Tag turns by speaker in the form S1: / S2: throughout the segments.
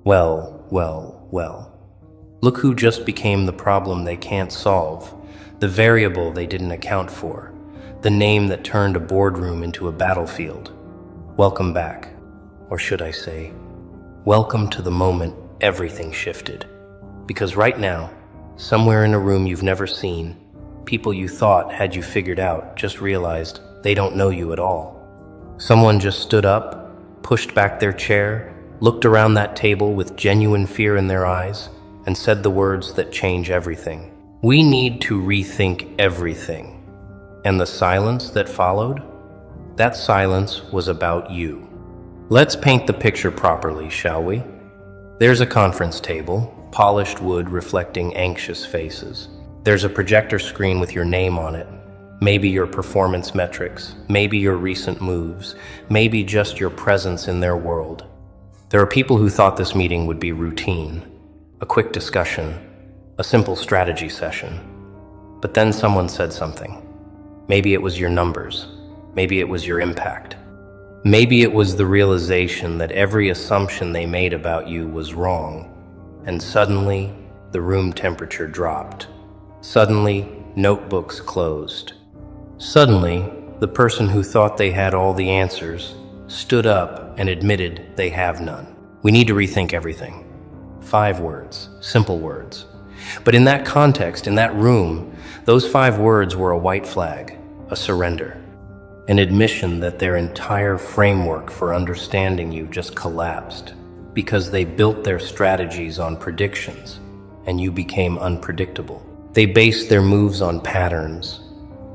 S1: Well. Look who just became the problem they can't solve, the variable they didn't account for, the name that turned a boardroom into a battlefield. Welcome back, or should I say, welcome to the moment everything shifted. Because right now, somewhere in a room you've never seen, people you thought had you figured out just realized they don't know you at all. Someone just stood up, pushed back their chair, looked around that table with genuine fear in their eyes, and said the words that change everything. We need to rethink everything. And the silence that followed? That silence was about you. Let's paint the picture properly, shall we? There's a conference table, polished wood reflecting anxious faces. There's a projector screen with your name on it. Maybe your performance metrics, maybe your recent moves, maybe just your presence in their world. There are people who thought this meeting would be routine, a quick discussion, a simple strategy session. But then someone said something. Maybe it was your numbers. Maybe it was your impact. Maybe it was the realization that every assumption they made about you was wrong. And suddenly, the room temperature dropped. Suddenly, notebooks closed. Suddenly, the person who thought they had all the answers stood up and admitted they have none. We need to rethink everything. 5 words, simple words. But in that context, in that room, those 5 words were a white flag, a surrender, an admission that their entire framework for understanding you just collapsed because they built their strategies on predictions and you became unpredictable. They based their moves on patterns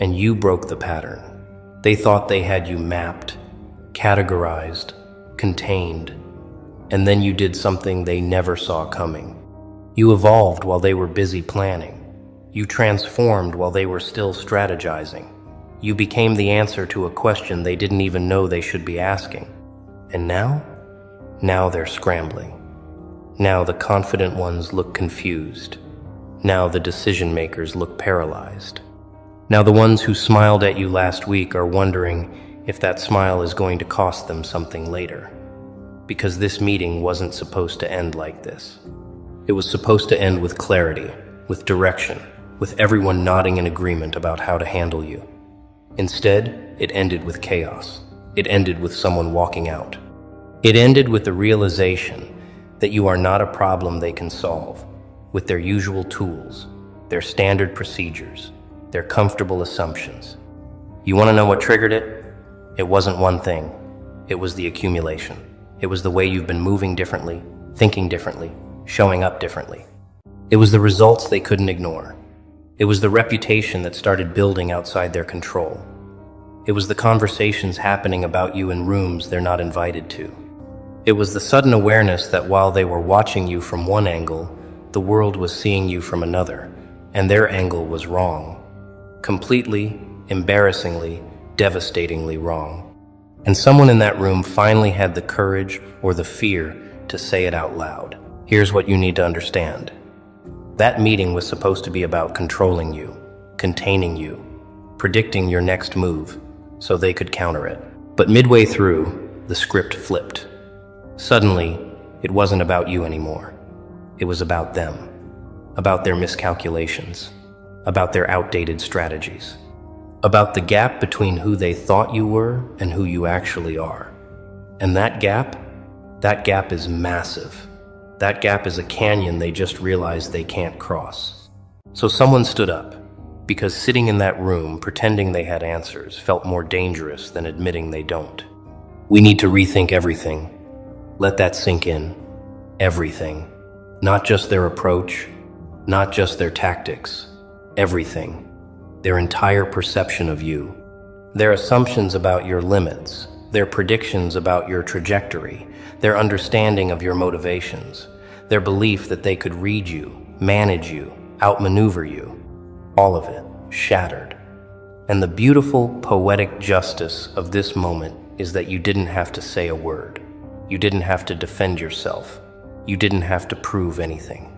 S1: and you broke the pattern. They thought they had you mapped, categorized, contained, and then you did something they never saw coming. You evolved while they were busy planning. You transformed while they were still strategizing. You became the answer to a question they didn't even know they should be asking. And now? Now they're scrambling. Now the confident ones look confused. Now the decision makers look paralyzed. Now the ones who smiled at you last week are wondering if that smile is going to cost them something later. Because this meeting wasn't supposed to end like this. It was supposed to end with clarity, with direction, with everyone nodding in agreement about how to handle you. Instead, it ended with chaos. It ended with someone walking out. It ended with the realization that you are not a problem they can solve, with their usual tools, their standard procedures, their comfortable assumptions. You want to know what triggered it? It wasn't one thing. It was the accumulation. It was the way you've been moving differently, thinking differently, showing up differently. It was the results they couldn't ignore. It was the reputation that started building outside their control. It was the conversations happening about you in rooms they're not invited to. It was the sudden awareness that while they were watching you from one angle, the world was seeing you from another, and their angle was wrong. Completely, embarrassingly, devastatingly wrong. And someone in that room finally had the courage or the fear to say it out loud. Here's what you need to understand. That meeting was supposed to be about controlling you, containing you, predicting your next move so they could counter it. But midway through, the script flipped. Suddenly, it wasn't about you anymore. It was about them, about their miscalculations, about their outdated strategies, about the gap between who they thought you were and who you actually are. And that gap is massive. That gap is a canyon they just realized they can't cross. So someone stood up, because sitting in that room pretending they had answers felt more dangerous than admitting they don't. We need to rethink everything. Let that sink in. Everything. Not just their approach, not just their tactics. Everything. Their entire perception of you. Their assumptions about your limits. Their predictions about your trajectory. Their understanding of your motivations. Their belief that they could read you, manage you, outmaneuver you. All of it shattered. And the beautiful, poetic justice of this moment is that you didn't have to say a word. You didn't have to defend yourself. You didn't have to prove anything.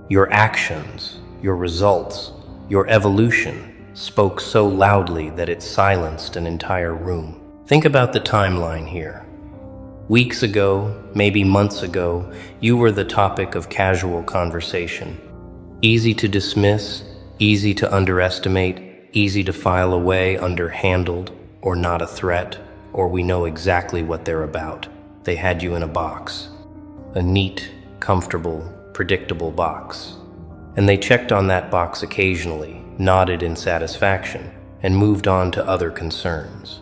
S1: Your actions, your results, your evolution spoke so loudly that it silenced an entire room. Think about the timeline here. Weeks ago, maybe months ago, you were the topic of casual conversation. Easy to dismiss, easy to underestimate, easy to file away under handled or not a threat, or we know exactly what they're about. They had you in a box. A neat, comfortable, predictable box. And they checked on that box occasionally, nodded in satisfaction, and moved on to other concerns.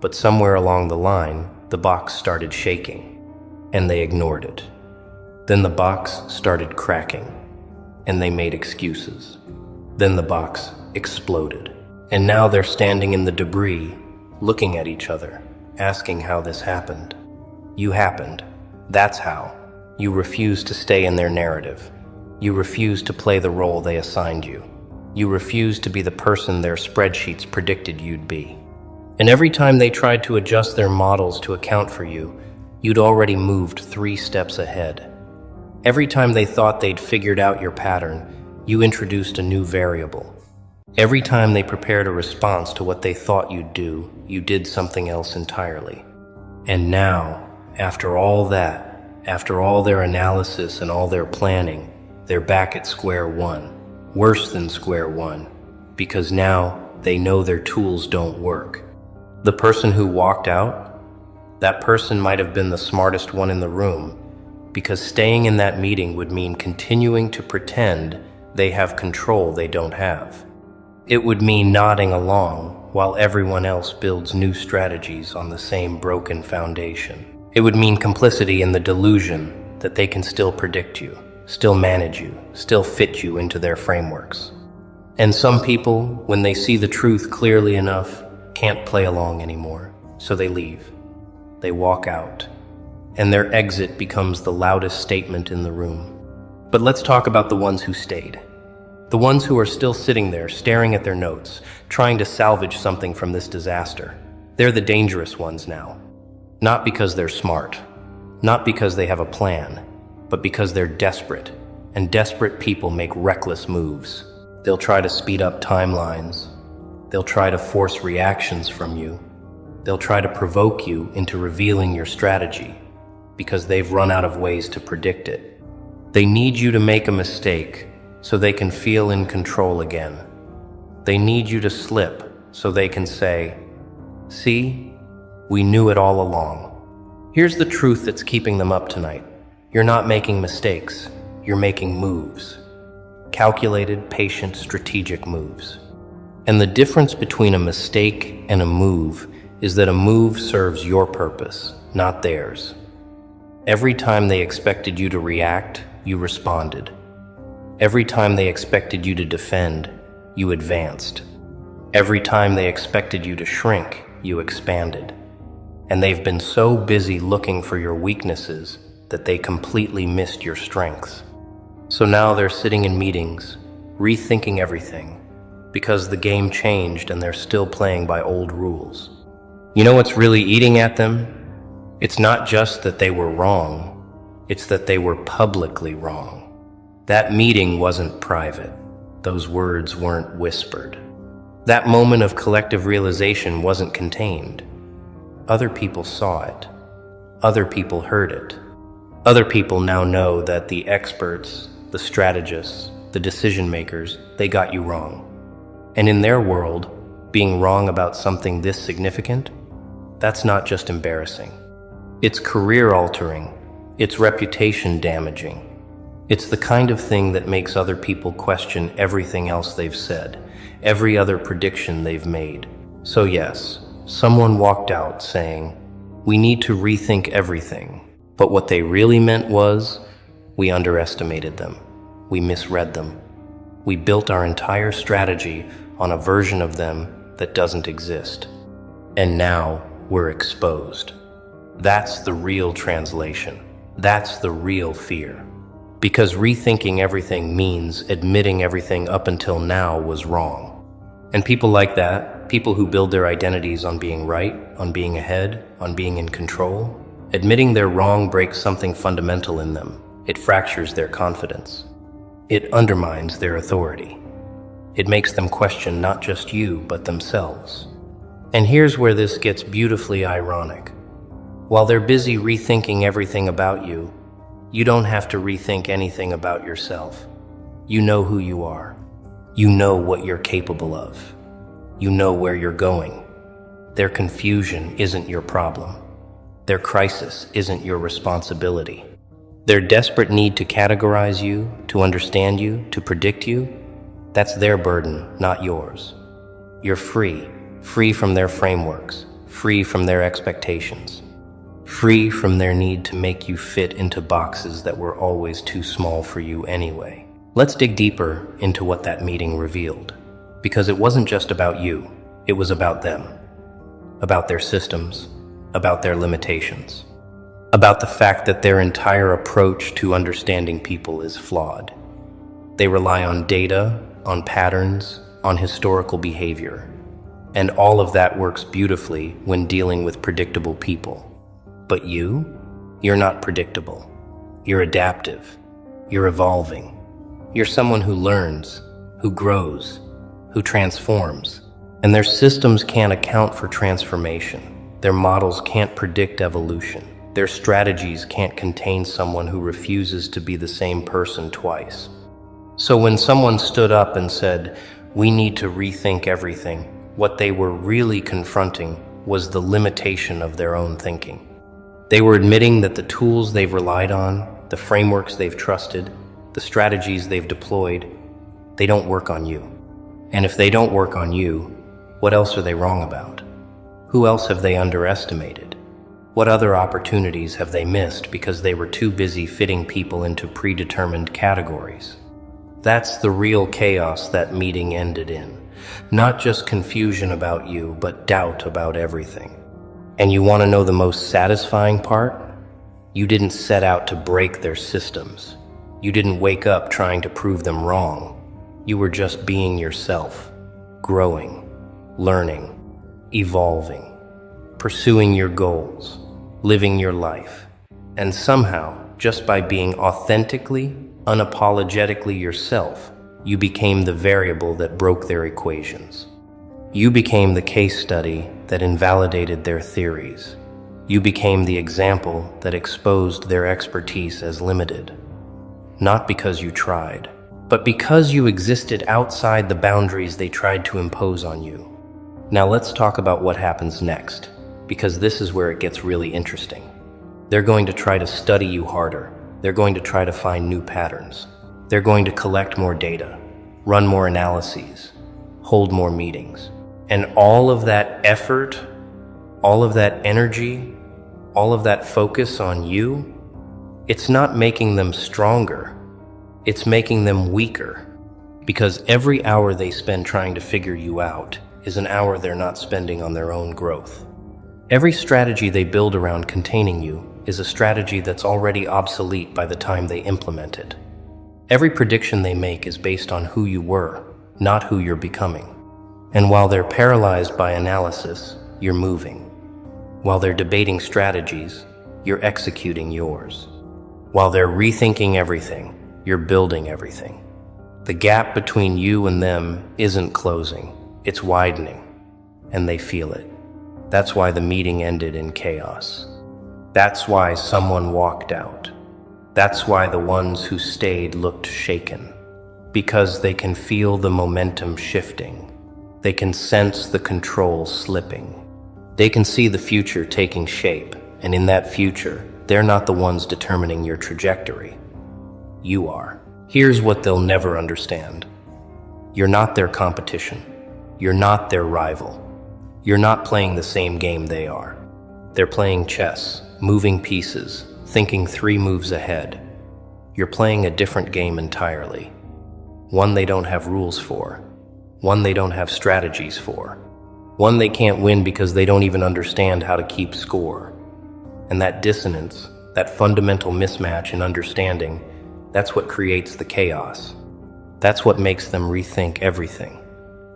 S1: But somewhere along the line, the box started shaking, and they ignored it. Then the box started cracking, and they made excuses. Then the box exploded, and now they're standing in the debris, looking at each other, asking how this happened. You happened. That's how. You refused to stay in their narrative. You refused to play the role they assigned you. You refused to be the person their spreadsheets predicted you'd be. And every time they tried to adjust their models to account for you, you'd already moved 3 steps ahead. Every time they thought they'd figured out your pattern, you introduced a new variable. Every time they prepared a response to what they thought you'd do, you did something else entirely. And now, after all that, after all their analysis and all their planning, they're back at square one. Worse than square one, because now they know their tools don't work. The person who walked out, that person might have been the smartest one in the room, because staying in that meeting would mean continuing to pretend they have control they don't have. It would mean nodding along while everyone else builds new strategies on the same broken foundation. It would mean complicity in the delusion that they can still predict you, still manage you, still fit you into their frameworks. And some people, when they see the truth clearly enough, can't play along anymore, so they leave. They walk out, and their exit becomes the loudest statement in the room. But let's talk about the ones who stayed. The ones who are still sitting there, staring at their notes, trying to salvage something from this disaster. They're the dangerous ones now. Not because they're smart, not because they have a plan, but because they're desperate, and desperate people make reckless moves. They'll try to speed up timelines. They'll try to force reactions from you. They'll try to provoke you into revealing your strategy, because they've run out of ways to predict it. They need you to make a mistake so they can feel in control again. They need you to slip so they can say, "See, we knew it all along." Here's the truth that's keeping them up tonight. You're not making mistakes, you're making moves. Calculated, patient, strategic moves. And the difference between a mistake and a move is that a move serves your purpose, not theirs. Every time they expected you to react, you responded. Every time they expected you to defend, you advanced. Every time they expected you to shrink, you expanded. And they've been so busy looking for your weaknesses that they completely missed your strengths. So now they're sitting in meetings, rethinking everything, because the game changed and they're still playing by old rules. You know what's really eating at them? It's not just that they were wrong, it's that they were publicly wrong. That meeting wasn't private. Those words weren't whispered. That moment of collective realization wasn't contained. Other people saw it. Other people heard it. Other people now know that the experts, the strategists, the decision makers, they got you wrong. And in their world, being wrong about something this significant, that's not just embarrassing. It's career altering. It's reputation damaging. It's the kind of thing that makes other people question everything else they've said, every other prediction they've made. So yes, someone walked out saying, "We need to rethink everything." But what they really meant was, we underestimated them. We misread them. We built our entire strategy on a version of them that doesn't exist. And now we're exposed. That's the real translation. That's the real fear. Because rethinking everything means admitting everything up until now was wrong. And people like that, people who build their identities on being right, on being ahead, on being in control, admitting they're wrong breaks something fundamental in them. It fractures their confidence. It undermines their authority. It makes them question not just you, but themselves. And here's where this gets beautifully ironic. While they're busy rethinking everything about you, you don't have to rethink anything about yourself. You know who you are. You know what you're capable of. You know where you're going. Their confusion isn't your problem. Their crisis isn't your responsibility. Their desperate need to categorize you, to understand you, to predict you, that's their burden, not yours. You're free, free from their frameworks, free from their expectations, free from their need to make you fit into boxes that were always too small for you anyway. Let's dig deeper into what that meeting revealed, because it wasn't just about you, it was about them, about their systems, about their limitations, about the fact that their entire approach to understanding people is flawed. They rely on data, on patterns, on historical behavior, and all of that works beautifully when dealing with predictable people. But you're not predictable. You're adaptive. You're evolving. You're someone who learns, who grows, who transforms. And their systems can't account for transformation. Their models can't predict evolution. Their strategies can't contain someone who refuses to be the same person twice. So when someone stood up and said, "We need to rethink everything," what they were really confronting was the limitation of their own thinking. They were admitting that the tools they've relied on, the frameworks they've trusted, the strategies they've deployed, they don't work on you. And if they don't work on you, what else are they wrong about? Who else have they underestimated? What other opportunities have they missed because they were too busy fitting people into predetermined categories? That's the real chaos that meeting ended in. Not just confusion about you, but doubt about everything. And you want to know the most satisfying part? You didn't set out to break their systems. You didn't wake up trying to prove them wrong. You were just being yourself, growing, learning, evolving, pursuing your goals, living your life. And somehow, just by being authentically, unapologetically yourself, you became the variable that broke their equations. You became the case study that invalidated their theories. You became the example that exposed their expertise as limited. Not because you tried, but because you existed outside the boundaries they tried to impose on you. Now let's talk about what happens next, because this is where it gets really interesting. They're going to try to study you harder. They're going to try to find new patterns. They're going to collect more data, run more analyses, hold more meetings. And all of that effort, all of that energy, all of that focus on you, it's not making them stronger. It's making them weaker. Because every hour they spend trying to figure you out is an hour they're not spending on their own growth. Every strategy they build around containing you is a strategy that's already obsolete by the time they implement it. Every prediction they make is based on who you were, not who you're becoming. And while they're paralyzed by analysis, you're moving. While they're debating strategies, you're executing yours. While they're rethinking everything, you're building everything. The gap between you and them isn't closing, it's widening, and they feel it. That's why the meeting ended in chaos. That's why someone walked out. That's why the ones who stayed looked shaken. Because they can feel the momentum shifting. They can sense the control slipping. They can see the future taking shape, and in that future, they're not the ones determining your trajectory. You are. Here's what they'll never understand. You're not their competition. You're not their rival. You're not playing the same game they are. They're playing chess, moving pieces, thinking 3 moves ahead. You're playing a different game entirely. One they don't have rules for. One they don't have strategies for. One they can't win because they don't even understand how to keep score. And that dissonance, that fundamental mismatch in understanding, that's what creates the chaos. That's what makes them rethink everything.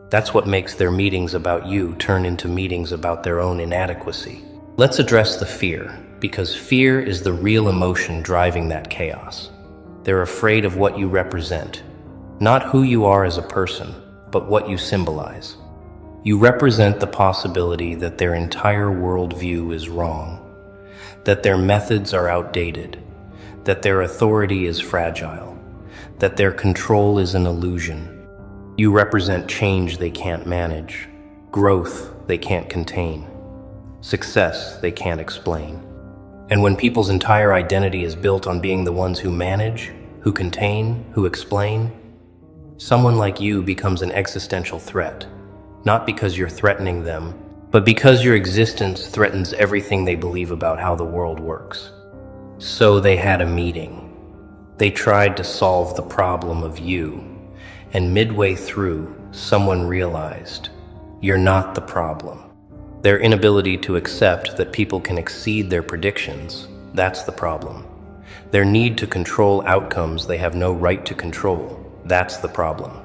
S1: That's what makes their meetings about you turn into meetings about their own inadequacy. Let's address the fear, because fear is the real emotion driving that chaos. They're afraid of what you represent, not who you are as a person, but what you symbolize. You represent the possibility that their entire worldview is wrong, that their methods are outdated, that their authority is fragile, that their control is an illusion. You represent change they can't manage, growth they can't contain, success they can't explain. And when people's entire identity is built on being the ones who manage, who contain, who explain, someone like you becomes an existential threat, not because you're threatening them, but because your existence threatens everything they believe about how the world works. So they had a meeting. They tried to solve the problem of you, and midway through, someone realized, you're not the problem. Their inability to accept that people can exceed their predictions, that's the problem. Their need to control outcomes they have no right to control, that's the problem.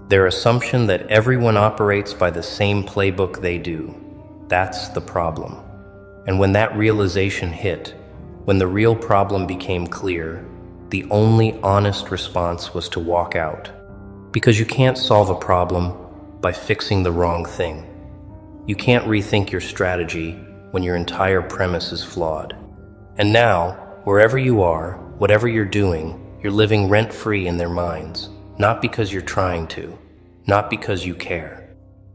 S1: Their assumption that everyone operates by the same playbook they do, that's the problem. And when that realization hit, when the real problem became clear, the only honest response was to walk out. Because you can't solve a problem by fixing the wrong thing. You can't rethink your strategy when your entire premise is flawed. And now, wherever you are, whatever you're doing, you're living rent-free in their minds, not because you're trying to, not because you care,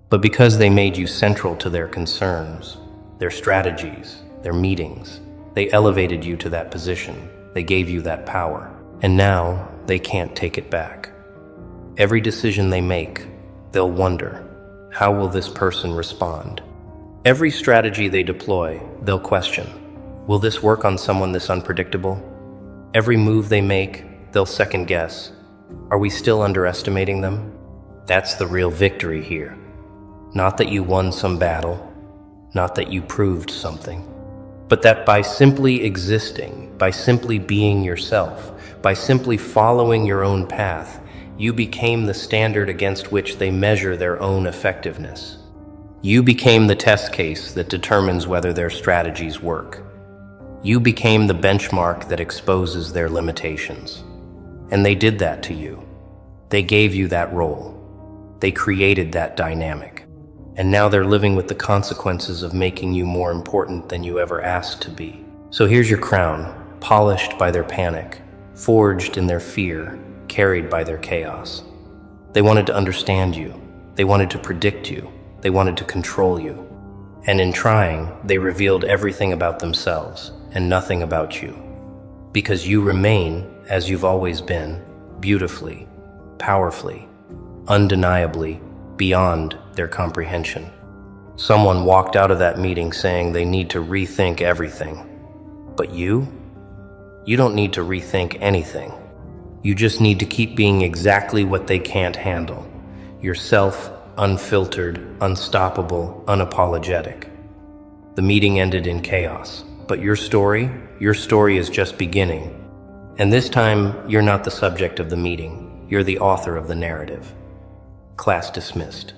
S1: but because they made you central to their concerns, their strategies, their meetings. They elevated you to that position. They gave you that power. And now, they can't take it back. Every decision they make, they'll wonder, how will this person respond? Every strategy they deploy, they'll question. Will this work on someone this unpredictable? Every move they make, they'll second guess. Are we still underestimating them? That's the real victory here. Not that you won some battle, not that you proved something, but that by simply existing, by simply being yourself, by simply following your own path, you became the standard against which they measure their own effectiveness. You became the test case that determines whether their strategies work. You became the benchmark that exposes their limitations. And they did that to you. They gave you that role. They created that dynamic. And now they're living with the consequences of making you more important than you ever asked to be. So here's your crown, polished by their panic, forged in their fear, carried by their chaos. They wanted to understand you. They wanted to predict you. They wanted to control you. And in trying, they revealed everything about themselves and nothing about you. Because you remain, as you've always been, beautifully, powerfully, undeniably, beyond their comprehension. Someone walked out of that meeting saying they need to rethink everything. But you don't need to rethink anything. You just need to keep being exactly what they can't handle. Yourself, unfiltered, unstoppable, unapologetic. The meeting ended in chaos, but your story is just beginning. And this time, you're not the subject of the meeting. You're the author of the narrative. Class dismissed.